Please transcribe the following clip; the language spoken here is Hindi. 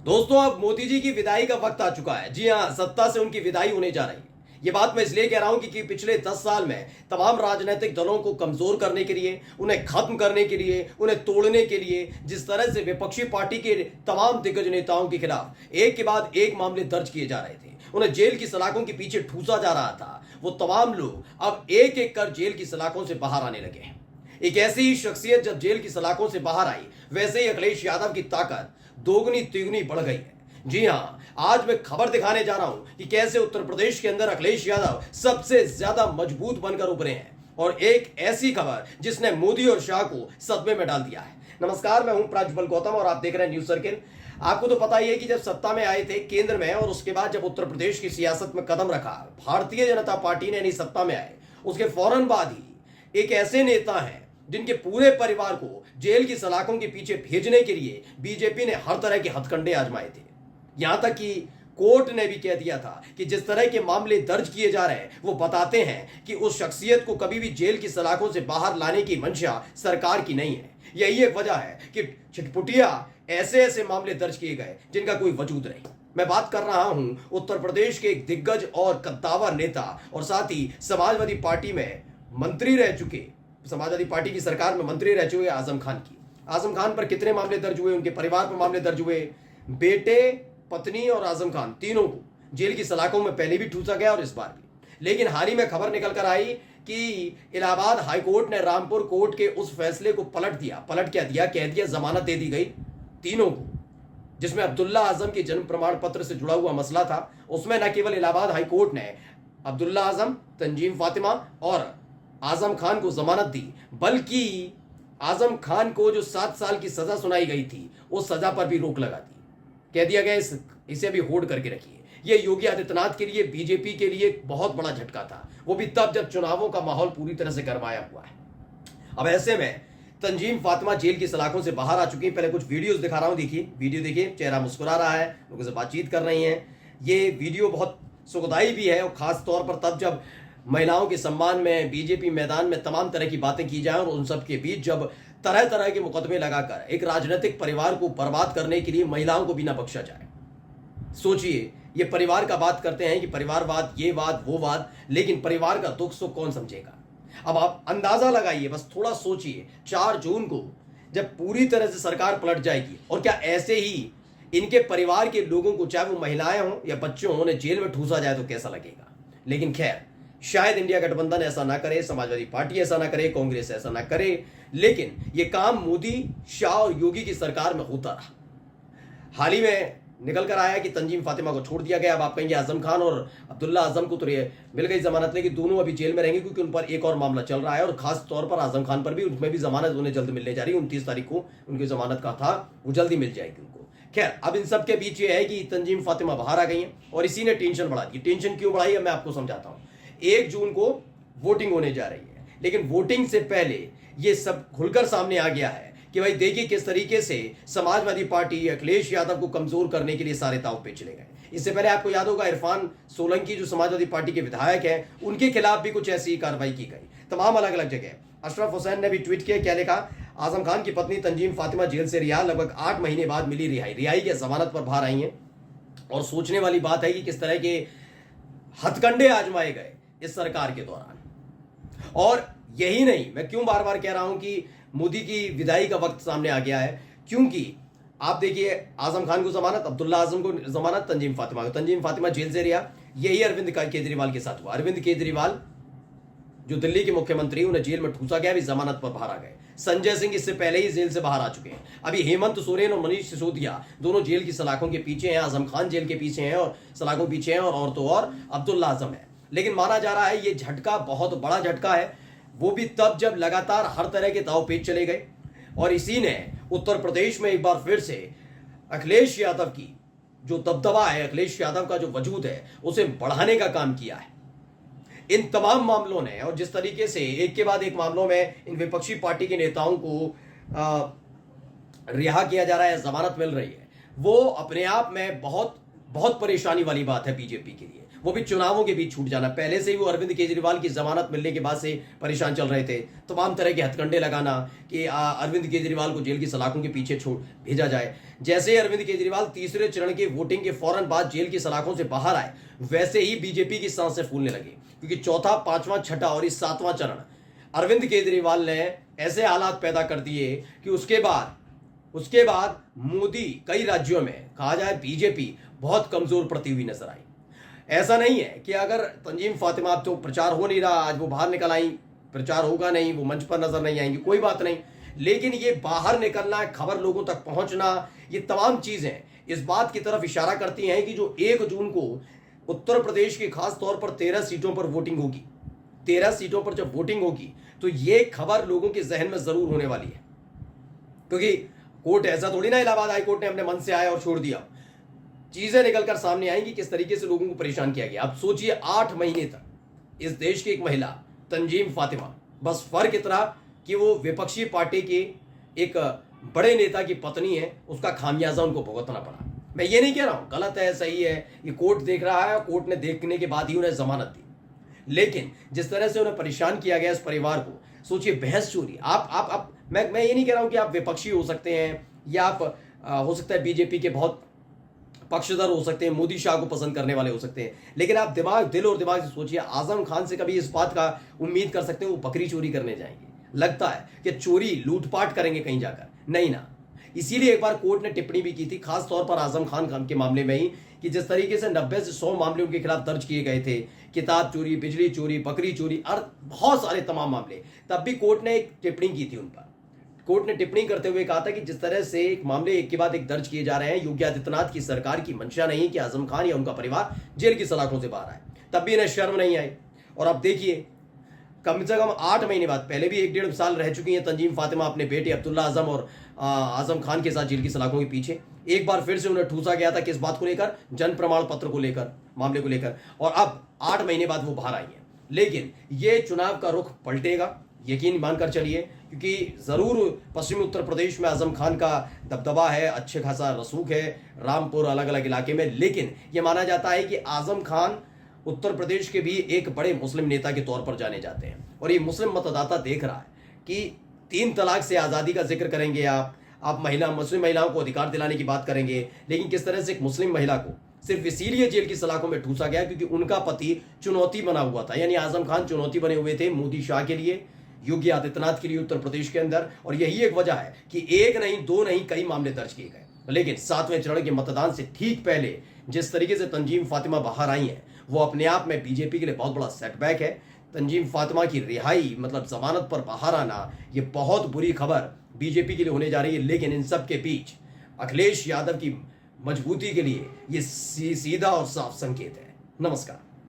दोस्तों, अब मोदी जी की विदाई का वक्त आ चुका है। जी हां, सत्ता से उनकी विदाई होने जा रही है। ये बात मैं इसलिए कह रहा हूं कि पिछले 10 साल में तमाम राजनीतिक दलों को कमजोर करने के लिए, उन्हें खत्म करने के लिए, उन्हें तोड़ने के लिए जिस तरह से विपक्षी पार्टी के तमाम दिग्गज नेताओं के खिलाफ एक के बाद एक मामले दर्ज किए जा रहे थे, उन्हें जेल की सलाखों के पीछे ठूसा जा रहा था, वो तमाम लोग अब एक एक कर जेल की सलाखों से बाहर आने लगे हैं। एक ऐसी ही शख्सियत जब जेल की सलाखों से बाहर आई, वैसे ही अखिलेश यादव की ताकत दोगुनी तिगुनी बढ़ गई है। जी हां, आज मैं खबर दिखाने जा रहा हूं कि कैसे उत्तर प्रदेश के अंदर अखिलेश यादव सबसे ज्यादा मजबूत बनकर उभरे हैं, और एक ऐसी खबर जिसने मोदी और शाह को सदमे में डाल दिया है। नमस्कार, मैं हूं प्रज्वल गौतम और आप देख रहे हैं न्यूज सर्किल। आपको तो पता ही है कि जब सत्ता में आए थे केंद्र में, और उसके बाद जब उत्तर प्रदेश की सियासत में कदम रखा भारतीय जनता पार्टी ने, यानी सत्ता में आए, उसके फौरन बाद ही एक ऐसे नेता हैं जिनके पूरे परिवार को जेल की सलाखों के पीछे भेजने के लिए बीजेपी ने हर तरह के हथकंडे आजमाए थे। यहां तक कि कोर्ट ने भी कह दिया था कि जिस तरह के मामले दर्ज किए जा रहे हैं वो बताते हैं कि उस शख्सियत को कभी भी जेल की सलाखों से बाहर लाने की मंशा सरकार की नहीं है। यही एक वजह है कि छिटपुटिया ऐसे ऐसे मामले दर्ज किए गए जिनका कोई वजूद नहीं। मैं बात कर रहा हूं उत्तर प्रदेश के एक दिग्गज और कद्दावर नेता और साथ ही समाजवादी पार्टी में मंत्री रह चुके, समाजवादी पार्टी की सरकार में मंत्री रह चुके आजम खान की। आजम खान पर कितने मामले दर्ज हुए, उनके परिवार पर मामले दर्ज हुए, बेटे, पत्नी और आजम खान तीनों को जेल की सलाखों में पहले भी ठूसा गया और इस बार भी। लेकिन हाल ही में खबर निकल कर आई कि इलाहाबाद हाईकोर्ट ने रामपुर कोर्ट के उस फैसले को पलट दिया। पलट क्या दिया, कह दिया जमानत दे दी गई तीनों को, जिसमें अब्दुल्ला आजम के जन्म प्रमाण पत्र से जुड़ा हुआ मसला था। उसमें न केवल इलाहाबाद हाईकोर्ट ने अब्दुल्ला आजम, तंजीम फातिमा और आजम खान को जमानत दी, बल्कि आजम खान को जो 7 साल की सजा सुनाई गई थी उस सजा पर भी रोक लगा दी। कह दिया गया इसे भी होल्ड करके रखिए। यह योगी आदित्यनाथ के लिए, बीजेपी के लिए बहुत बड़ा झटका था, वो भी तब जब चुनावों का माहौल पूरी तरह से गरमाया हुआ है। अब ऐसे में तंजीम फातिमा जेल की सलाखों से बाहर आ चुकी है। पहले कुछ वीडियोस दिखा रहा हूं, देखिए वीडियो देखिए। चेहरा मुस्कुरा रहा है, लोगों से बातचीत कर रही हैं। ये वीडियो बहुत सुखदाई भी है, और खास तौर पर तब जब महिलाओं के सम्मान में बीजेपी मैदान में तमाम तरह की बातें की जाए, और उन सब के बीच जब तरह तरह के मुकदमे लगाकर एक राजनीतिक परिवार को बर्बाद करने के लिए महिलाओं को भी ना बख्शा जाए। सोचिए, ये परिवार का बात करते हैं कि परिवारवाद, ये वाद वो वाद, लेकिन परिवार का दुख सुख कौन समझेगा। अब आप अंदाजा लगाइए, बस थोड़ा सोचिए, 4 जून को जब पूरी तरह से सरकार पलट जाएगी, और क्या ऐसे ही इनके परिवार के लोगों को, चाहे वो महिलाएं हों या बच्चे हों, उन्हें जेल में ठूसा जाए तो कैसा लगेगा। लेकिन खैर, शायद इंडिया गठबंधन ऐसा ना करे, समाजवादी पार्टी ऐसा ना करे, कांग्रेस ऐसा ना करे, लेकिन यह काम मोदी, शाह और योगी की सरकार में होता रहा। हाल ही में निकल कर आया कि तंजीम फातिमा को छोड़ दिया गया। अब आप कहेंगे आजम खान और अब्दुल्ला आजम को तो ये मिल गई जमानत, लेकिन दोनों अभी जेल में रहेंगे क्योंकि उन पर एक और मामला चल रहा है, और खास तौर पर आजम खान पर भी, उसमें भी जमानत उन्हें जल्द मिलने जा रही है। 29 तारीख को उनकी जमानत का था, वो जल्दी मिल जाएगी उनको। खैर, अब इन सब के बीच ये है कि तंजीम फातिमा बाहर आ गई है, और इसी ने टेंशन बढ़ा दी। टेंशन क्यों बढ़ाई है मैं आपको समझाता हूं। 1 जून को वोटिंग होने जा रही है, लेकिन वोटिंग से पहले ये सब खुलकर सामने आ गया है कि भाई देखिए किस तरीके से समाजवादी पार्टी अखिलेश यादव को कमजोर करने के लिए सारे दांव पे चले गए। इससे पहले आपको याद होगा इरफान सोलंकी जो समाजवादी पार्टी के विधायक हैं, उनके खिलाफ भी कुछ ऐसी कार्रवाई की गई, तमाम अलग अलग जगह। अशरफ हुसैन ने भी ट्वीट किया, क्या लिखा, आजम खान की पत्नी तंजीम फातिमा जेल से रिहा, लगभग 8 महीने बाद मिली रिहाई के जमानत पर बाहर आई है। और सोचने वाली बात है कि किस तरह के हथकंडे आजमाए गए इस सरकार के दौरान। और यही नहीं, मैं क्यों बार बार कह रहा हूं कि मोदी की विदाई का वक्त सामने आ गया है, क्योंकि आप देखिए आजम खान को जमानत, अब्दुल्ला आजम को जमानत, तंजीम फातिमा जेल से रिहा। यही अरविंद केजरीवाल के साथ हुआ। अरविंद केजरीवाल जो दिल्ली के मुख्यमंत्री, उन्हें जेल में ठूसा गया, भी जमानत पर बाहर आ गए। संजय सिंह इससे पहले ही जेल से बाहर आ चुके हैं। अभी हेमंत सोरेन और मनीष सिसोदिया दोनों जेल की सलाखों के पीछे हैं। आजम खान जेल के पीछे हैं और सलाखों के पीछे हैं, और तो और अब्दुल्ला आजम है। लेकिन माना जा रहा है ये झटका बहुत बड़ा झटका है, वो भी तब जब लगातार हर तरह के दाव पेच चले गए, और इसी ने उत्तर प्रदेश में एक बार फिर से अखिलेश यादव की जो दबदबा है, अखिलेश यादव का जो वजूद है, उसे बढ़ाने का काम किया है इन तमाम मामलों ने। और जिस तरीके से एक के बाद एक मामलों में इन विपक्षी पार्टी के नेताओं को रिहा किया जा रहा है, जमानत मिल रही है, वो अपने आप में बहुत बहुत परेशानी वाली बात है बीजेपी के लिए, वो भी चुनावों के बीच छूट जाना। पहले से ही वो अरविंद केजरीवाल की जमानत मिलने के बाद से परेशान चल रहे थे, तमाम तरह के हथकंडे लगाना कि अरविंद केजरीवाल को जेल की सलाखों के पीछे छोड़ भेजा जाए। जैसे ही अरविंद केजरीवाल तीसरे चरण के वोटिंग के फौरन बाद जेल की सलाखों से बाहर आए, वैसे ही बीजेपी की सांसें फूलने लगी, क्योंकि चौथा, पांचवां, छठा और इस सातवां चरण अरविंद केजरीवाल ने ऐसे हालात पैदा कर दिए कि उसके बाद मोदी कई राज्यों में, कहा जाए बीजेपी बहुत कमजोर पड़ती हुई नजर आई। ऐसा नहीं है कि अगर तंजीम फातिमा, अब तो प्रचार हो नहीं रहा, आज वो बाहर निकल आई, प्रचार होगा नहीं, वो मंच पर नजर नहीं आएंगी, कोई बात नहीं, लेकिन ये बाहर निकलना, खबर लोगों तक पहुंचना, ये तमाम चीजें इस बात की तरफ इशारा करती हैं कि जो 1 जून को उत्तर प्रदेश की खास तौर पर 13 सीटों पर वोटिंग होगी, 13 सीटों पर जब वोटिंग होगी तो ये खबर लोगों के जहन में जरूर होने वाली है। क्योंकि कोर्ट ऐसा थोड़ी ना, इलाहाबाद हाई कोर्ट ने अपने मन से आया और छोड़ दिया, चीजें निकलकर सामने आएंगी किस तरीके से लोगों को परेशान किया गया। अब सोचिए 8 महीने तक इस देश की एक महिला तंजीम फातिमा, बस फर्क इतना कि वो विपक्षी पार्टी के एक बड़े नेता की पत्नी है, उसका खामियाजा उनको भुगतना पड़ा। मैं ये नहीं कह रहा हूं गलत है, सही है, ये कोर्ट देख रहा है, कोर्ट ने देखने के बाद ही उन्हें जमानत दी, लेकिन जिस तरह से उन्हें परेशान किया गया इस परिवार को, सोचिए बहस चोरी। आप मैं ये नहीं कह रहा हूं कि आप विपक्षी हो सकते हैं या आप हो सकता है बीजेपी के बहुत पक्षधर हो सकते हैं, मोदी शाह को पसंद करने वाले हो सकते हैं, लेकिन आप दिल और दिमाग से सोचिए, आजम खान से कभी इस बात का उम्मीद कर सकते हैं वो बकरी चोरी करने जाएंगे? लगता है कि चोरी लूटपाट करेंगे कहीं जाकर? नहीं ना। इसीलिए एक बार कोर्ट ने टिप्पणी भी की थी, खास तौर पर आजम खान के मामले में ही, कि जिस तरीके से 90 से 100 मामले उनके खिलाफ दर्ज किए गए थे, किताब चोरी, बिजली चोरी, बकरी चोरी और बहुत सारे तमाम मामले, तब भी कोर्ट ने एक टिप्पणी की थी उन पर। कोर्ट ने टिप्पणी करते हुए कहा था कि जिस तरह से एक मामले एक के बाद एक दर्ज किए जा रहे हैं, योगी आदित्यनाथ की सरकार की मंशा नहीं कि आजम खान या उनका परिवार जेल की सलाखों से बाहर आए, तब भी इन्हें शर्म नहीं आई। और अब देखिए, कम से कम 8 महीने बाद, पहले भी 1-1.5 साल रह चुकी हैं तंजीम फातिमा अपने बेटे अब्दुल्ला आजम और आजम खान के साथ जेल की सलाखों के पीछे। एक बार फिर से उन्हें ठूसा गया था किस बात को लेकर? जन प्रमाण पत्र को लेकर, मामले को लेकर, और अब 8 महीने बाद वो बाहर आई हैं। लेकिन ये चुनाव का रुख पलटेगा, यकीन मानकर चलिए, क्योंकि जरूर पश्चिमी उत्तर प्रदेश में आजम खान का दबदबा है, अच्छे खासा रसूख है, रामपुर अलग अलग इलाके में, लेकिन यह माना जाता है कि आजम खान उत्तर प्रदेश के भी एक बड़े मुस्लिम नेता के तौर पर जाने जाते हैं। और ये मुस्लिम मतदाता देख रहा है कि 3 तलाक से आज़ादी का जिक्र करेंगे आप मुस्लिम महिलाओं को अधिकार दिलाने की बात करेंगे, लेकिन किस तरह से एक मुस्लिम महिला को सिर्फ इसीलिए जेल की सलाखों में ठूसा गया क्योंकि उनका पति चुनौती बना हुआ था। यानी आजम खान चुनौती बने हुए थे मोदी शाह के लिए, योगी आदित्यनाथ के लिए उत्तर प्रदेश के अंदर, और यही एक वजह है कि 1 नहीं 2 नहीं कई मामले दर्ज किए गए। लेकिन 7वें चरण के मतदान से ठीक पहले जिस तरीके से तंजीम फातिमा बाहर आई हैं, वो अपने आप में बीजेपी के लिए बहुत बड़ा सेटबैक है। तंजीम फातिमा की रिहाई, मतलब जमानत पर बाहर आना, ये बहुत बुरी खबर बीजेपी के लिए होने जा रही है। लेकिन इन सब के बीच अखिलेश यादव की मजबूती के लिए ये सीधा और साफ संकेत है। नमस्कार।